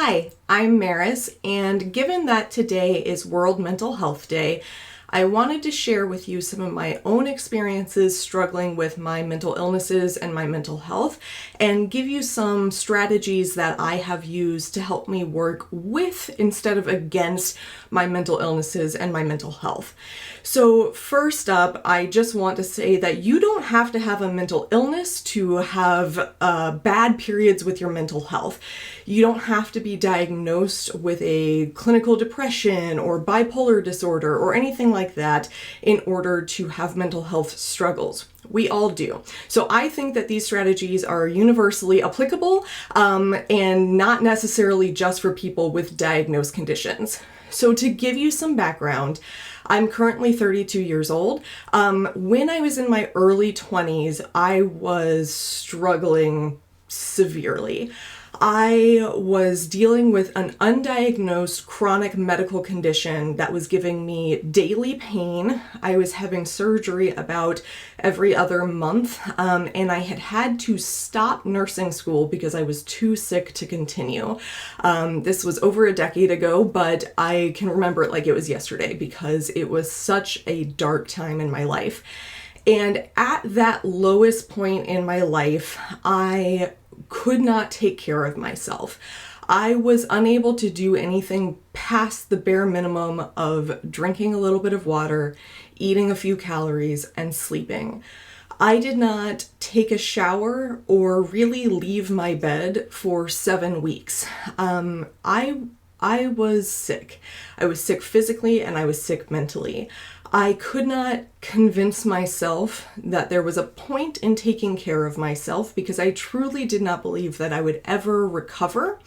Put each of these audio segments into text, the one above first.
Hi, I'm Maris, and given that today is World Mental Health Day, I wanted to share with you some of my own experiences struggling with my mental illnesses and my mental health, and give you some strategies that I have used to help me work with instead of against my mental illnesses and my mental health. So first up, I just want to say that you don't have to have a mental illness to have bad periods with your mental health. You don't have to be diagnosed with a clinical depression or bipolar disorder or anything like that in order to have mental health struggles. We all do. So I think that these strategies are universally applicable and not necessarily just for people with diagnosed conditions. So to give you some background, I'm currently 32 years old. When I was in my early 20s, I was struggling severely. I was dealing with an undiagnosed chronic medical condition that was giving me daily pain. I was having surgery about every other month, and I had to stop nursing school because I was too sick to continue. This was over a decade ago, but I can remember it like it was yesterday because it was such a dark time in my life. And at that lowest point in my life, I could not take care of myself. I was unable to do anything past the bare minimum of drinking a little bit of water, eating a few calories, and sleeping. I did not take a shower or really leave my bed for 7 weeks. I was sick. I was sick physically and I was sick mentally. I could not convince myself that there was a point in taking care of myself because I truly did not believe that I would ever recover.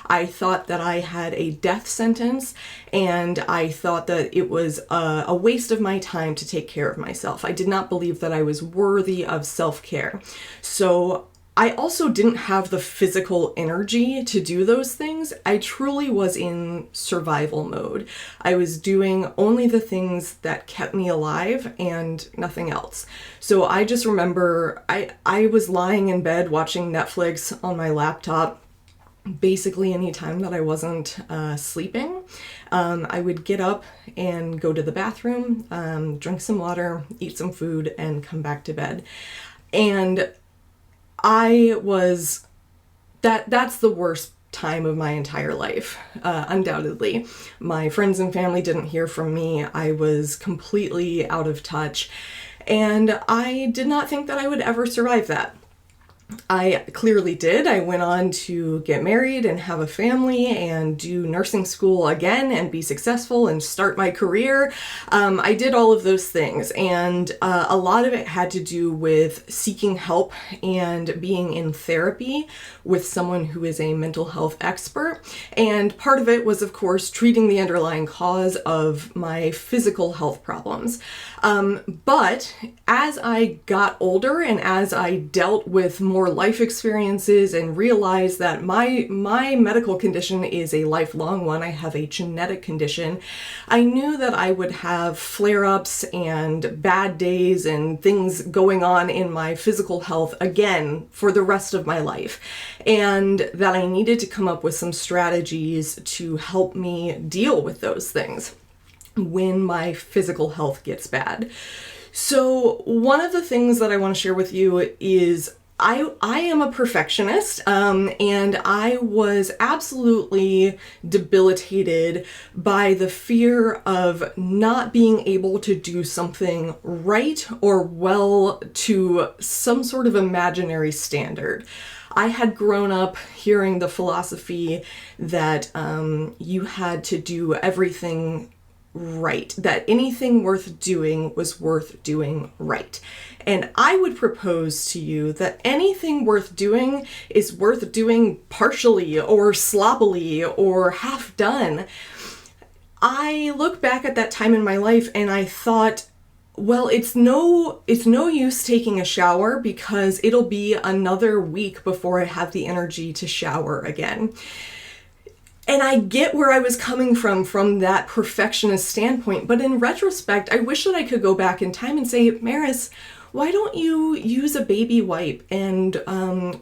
I thought that I had a death sentence, and I thought that it was a waste of my time to take care of myself. I did not believe that I was worthy of self-care. So I also didn't have the physical energy to do those things. I truly was in survival mode. I was doing only the things that kept me alive and nothing else. So I just remember I was lying in bed watching Netflix on my laptop basically any time that I wasn't sleeping. I would get up and go to the bathroom, drink some water, eat some food, and come back to bed. And that's the worst time of my entire life, undoubtedly. My friends and family didn't hear from me. I was completely out of touch, and I did not think that I would ever survive that. I clearly did. I went on to get married and have a family and do nursing school again and be successful and start my career. I did all of those things, and a lot of it had to do with seeking help and being in therapy with someone who is a mental health expert. And part of it was, of course, treating the underlying cause of my physical health problems. But as I got older and as I dealt with more life experiences and realized that my medical condition is a lifelong one, I have a genetic condition, I knew that I would have flare-ups and bad days and things going on in my physical health again for the rest of my life, and that I needed to come up with some strategies to help me deal with those things when my physical health gets bad. So one of the things that I want to share with you is I am a perfectionist, and I was absolutely debilitated by the fear of not being able to do something right or well to some sort of imaginary standard. I had grown up hearing the philosophy that you had to do everything right, that anything worth doing was worth doing right. And I would propose to you that anything worth doing is worth doing partially or sloppily or half done. I look back at that time in my life and I thought, well, it's no use taking a shower because it'll be another week before I have the energy to shower again. And I get where I was coming from that perfectionist standpoint, but in retrospect, I wish that I could go back in time and say, Maris, why don't you use a baby wipe and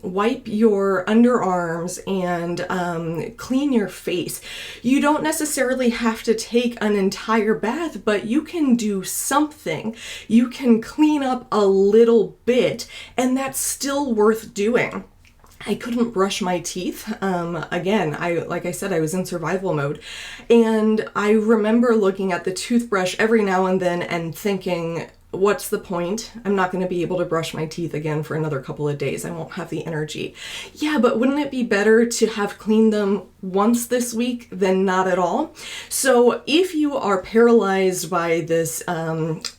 wipe your underarms and clean your face? You don't necessarily have to take an entire bath, but you can do something. You can clean up a little bit, and that's still worth doing. I couldn't brush my teeth. Again, like I said, I was in survival mode. And I remember looking at the toothbrush every now and then and thinking, what's the point? I'm not going to be able to brush my teeth again for another couple of days. I won't have the energy. Yeah, but wouldn't it be better to have cleaned them once this week than not at all? So if you are paralyzed by this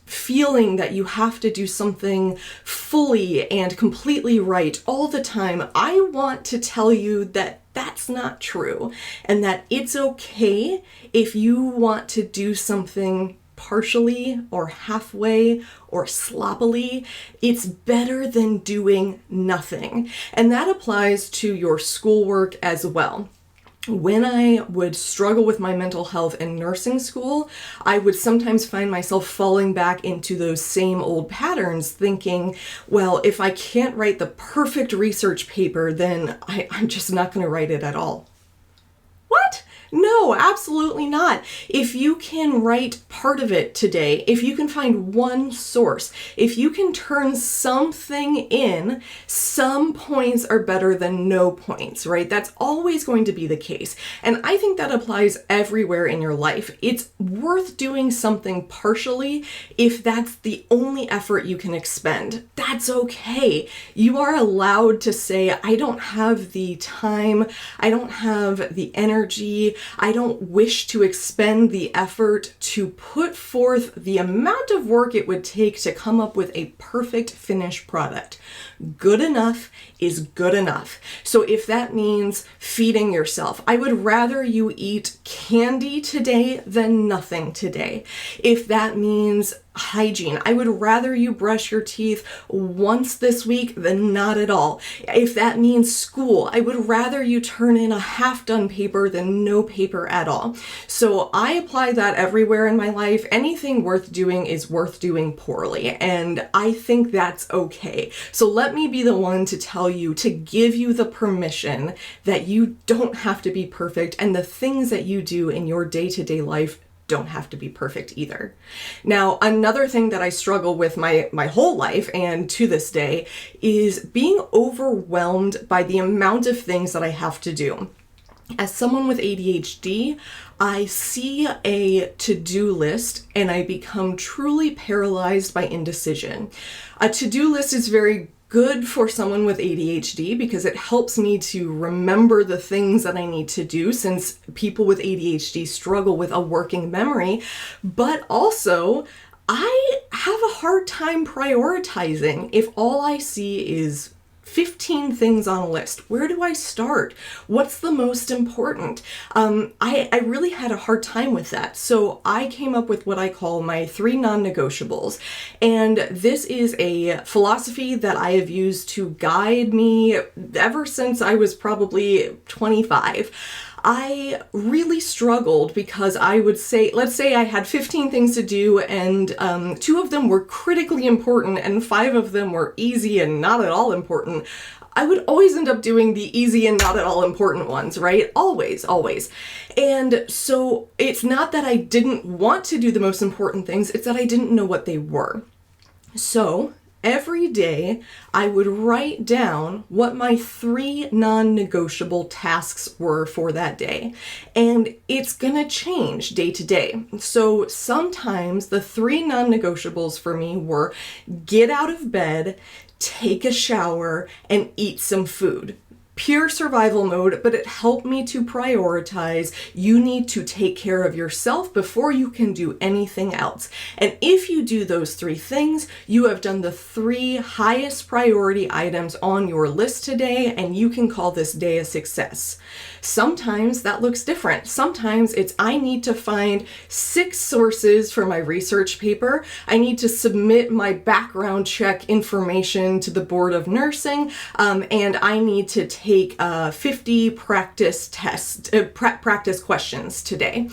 feeling that you have to do something fully and completely right all the time, I want to tell you that that's not true, and that it's okay if you want to do something partially or halfway or sloppily. It's better than doing nothing. And that applies to your schoolwork as well. When I would struggle with my mental health in nursing school, I would sometimes find myself falling back into those same old patterns, thinking, well, if I can't write the perfect research paper, then I'm just not going to write it at all. What? No, absolutely not. If you can write part of it today, if you can find one source, if you can turn something in, some points are better than no points, right? That's always going to be the case. And I think that applies everywhere in your life. It's worth doing something partially if that's the only effort you can expend. That's okay. You are allowed to say, I don't have the time, I don't have the energy, I don't wish to expend the effort to put forth the amount of work it would take to come up with a perfect finished product. Good enough is good enough. So if that means feeding yourself, I would rather you eat candy today than nothing today. If that means hygiene, I would rather you brush your teeth once this week than not at all. If that means school, I would rather you turn in a half-done paper than no paper at all. So I apply that everywhere in my life. Anything worth doing is worth doing poorly, and I think that's okay. So let me be the one to tell you, to give you the permission that you don't have to be perfect, and the things that you do in your day-to-day life don't have to be perfect either. Now, another thing that I struggle with my whole life and to this day is being overwhelmed by the amount of things that I have to do. As someone with ADHD, I see a to-do list and I become truly paralyzed by indecision. A to-do list is very good for someone with ADHD because it helps me to remember the things that I need to do, since people with ADHD struggle with a working memory. But also, I have a hard time prioritizing if all I see is 15 things on a list. Where do I start? What's the most important? I really had a hard time with that. So I came up with what I call my 3 non-negotiables. And this is a philosophy that I have used to guide me ever since I was probably 25. I really struggled because I would say, let's say I had 15 things to do and 2 of them were critically important and 5 of them were easy and not at all important. I would always end up doing the easy and not at all important ones, right? Always. And so it's not that I didn't want to do the most important things, it's that I didn't know what they were. So every day, I would write down what my 3 non-negotiable tasks were for that day. And it's gonna change day to day. So sometimes the 3 non-negotiables for me were get out of bed, take a shower, and eat some food. Pure survival mode, but it helped me to prioritize. You need to take care of yourself before you can do anything else. And if you do those 3 things, you have done the 3 highest priority items on your list today, and you can call this day a success. Sometimes that looks different. Sometimes it's I need to find 6 sources for my research paper. I need to submit my background check information to the Board of Nursing, and I need to take 50 practice questions today.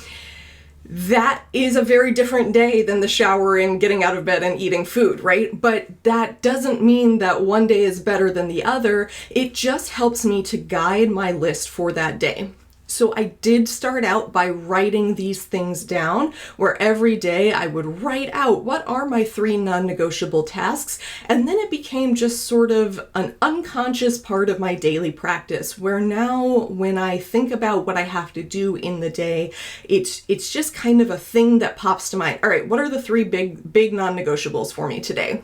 That is a very different day than the showering, getting out of bed, and eating food, right? But that doesn't mean that one day is better than the other. It just helps me to guide my list for that day. So I did start out by writing these things down, where every day I would write out what are my 3 non-negotiable tasks, and then it became just sort of an unconscious part of my daily practice, where now when I think about what I have to do in the day, it's just kind of a thing that pops to mind. All right, what are the 3 big non-negotiables for me today?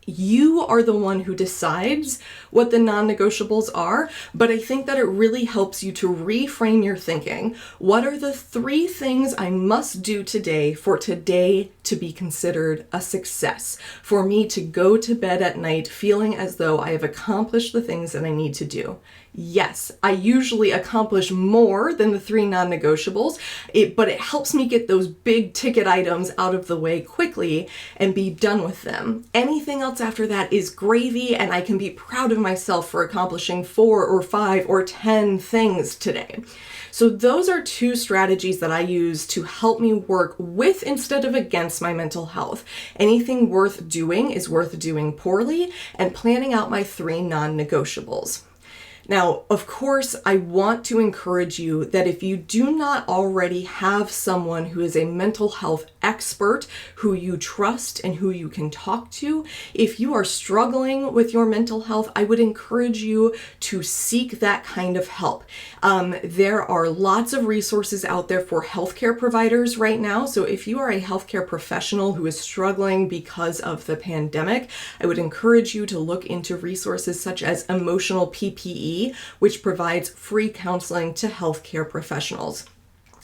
You are the one who decides what the non-negotiables are, but I think that it really helps you to reframe your thinking. What are the 3 things I must do today for today to be considered a success? For me to go to bed at night feeling as though I have accomplished the things that I need to do. Yes, I usually accomplish more than the 3 non-negotiables, but it helps me get those big ticket items out of the way quickly and be done with them. Anything else after that is gravy, and I can be proud of myself for accomplishing 4 or 5 or 10 things today. So those are 2 strategies that I use to help me work with instead of against my mental health. Anything worth doing is worth doing poorly, and planning out my 3 non-negotiables. Now, of course, I want to encourage you that if you do not already have someone who is a mental health expert who you trust and who you can talk to, if you are struggling with your mental health, I would encourage you to seek that kind of help. There are lots of resources out there for healthcare providers right now. So if you are a healthcare professional who is struggling because of the pandemic, I would encourage you to look into resources such as Emotional PPE, which provides free counseling to healthcare professionals.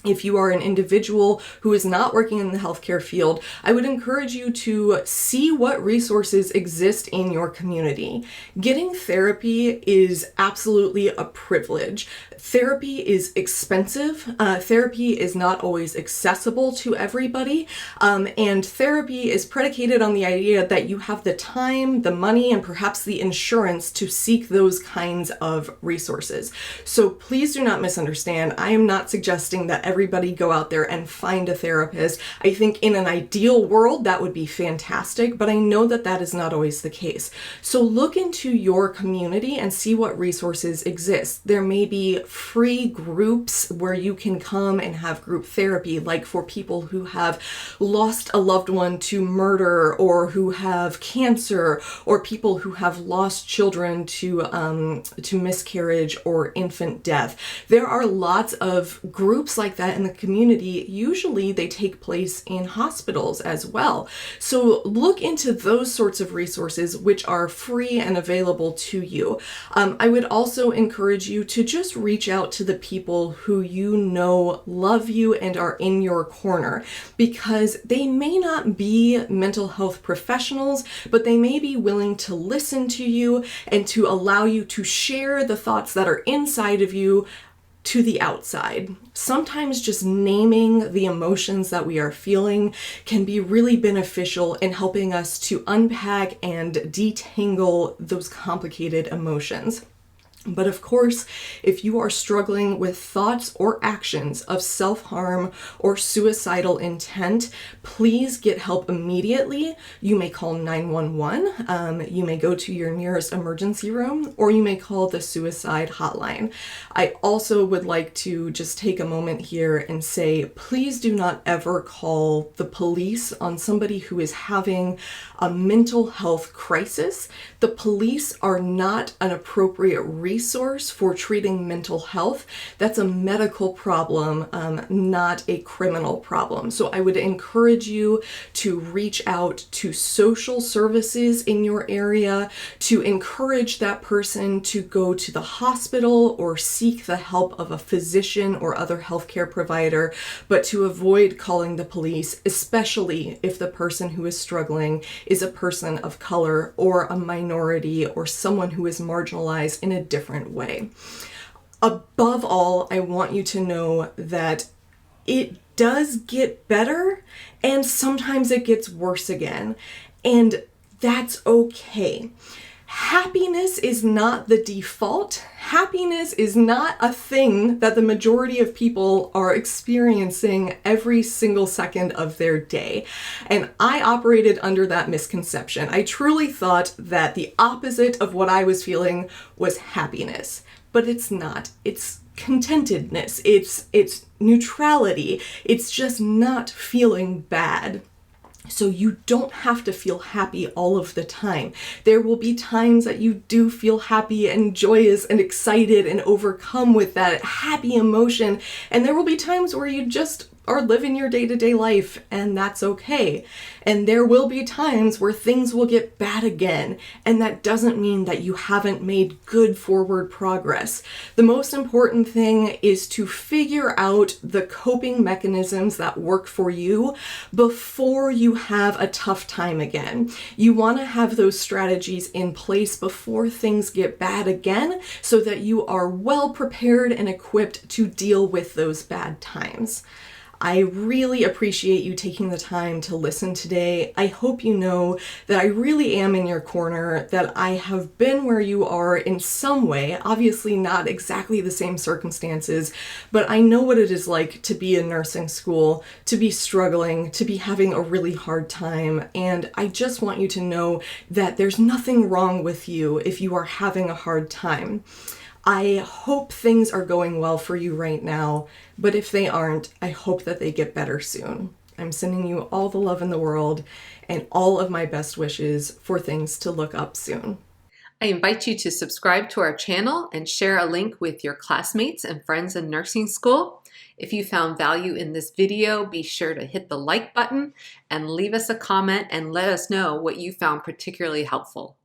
If you are an individual who is not working in the healthcare field, I would encourage you to see what resources exist in your community. Getting therapy is absolutely a privilege. Therapy is expensive. Therapy is not always accessible to everybody. And therapy is predicated on the idea that you have the time, the money, and perhaps the insurance to seek those kinds of resources. So please do not misunderstand. I am not suggesting that everybody go out there and find a therapist. I think in an ideal world, that would be fantastic, but I know that that is not always the case. So look into your community and see what resources exist. There may be free groups where you can come and have group therapy, like for people who have lost a loved one to murder, or who have cancer, or people who have lost children to miscarriage or infant death. There are lots of groups like that in the community. Usually they take place in hospitals as well. So look into those sorts of resources which are free and available to you. I would also encourage you to just reach out to the people who you know love you and are in your corner, because they may not be mental health professionals, but they may be willing to listen to you and to allow you to share the thoughts that are inside of you to the outside. Sometimes just naming the emotions that we are feeling can be really beneficial in helping us to unpack and detangle those complicated emotions. But of course, if you are struggling with thoughts or actions of self-harm or suicidal intent, please get help immediately. You may call 911, you may go to your nearest emergency room, or you may call the suicide hotline. I also would like to just take a moment here and say, please do not ever call the police on somebody who is having a mental health crisis. The police are not an appropriate resource for treating mental health. That's a medical problem, not a criminal problem. So I would encourage you to reach out to social services in your area, to encourage that person to go to the hospital or seek the help of a physician or other healthcare provider, but to avoid calling the police, especially if the person who is struggling is a person of color or a minority or someone who is marginalized in a different way. Above all, I want you to know that it does get better and sometimes it gets worse again, and that's okay. Happiness is not the default. Happiness is not a thing that the majority of people are experiencing every single second of their day. And I operated under that misconception. I truly thought that the opposite of what I was feeling was happiness, but it's not. It's contentedness. It's neutrality. It's just not feeling bad. So you don't have to feel happy all of the time. There will be times that you do feel happy and joyous and excited and overcome with that happy emotion. And there will be times where you just are living your day-to-day life, and that's okay. And there will be times where things will get bad again, and that doesn't mean that you haven't made good forward progress. The most important thing is to figure out the coping mechanisms that work for you before you have a tough time again. You want to have those strategies in place before things get bad again, so that you are well prepared and equipped to deal with those bad times. I really appreciate you taking the time to listen today. I hope you know that I really am in your corner, that I have been where you are in some way, obviously not exactly the same circumstances, but I know what it is like to be in nursing school, to be struggling, to be having a really hard time, and I just want you to know that there's nothing wrong with you if you are having a hard time. I hope things are going well for you right now, but if they aren't, I hope that they get better soon. I'm sending you all the love in the world and all of my best wishes for things to look up soon. I invite you to subscribe to our channel and share a link with your classmates and friends in nursing school. If you found value in this video, be sure to hit the like button and leave us a comment and let us know what you found particularly helpful.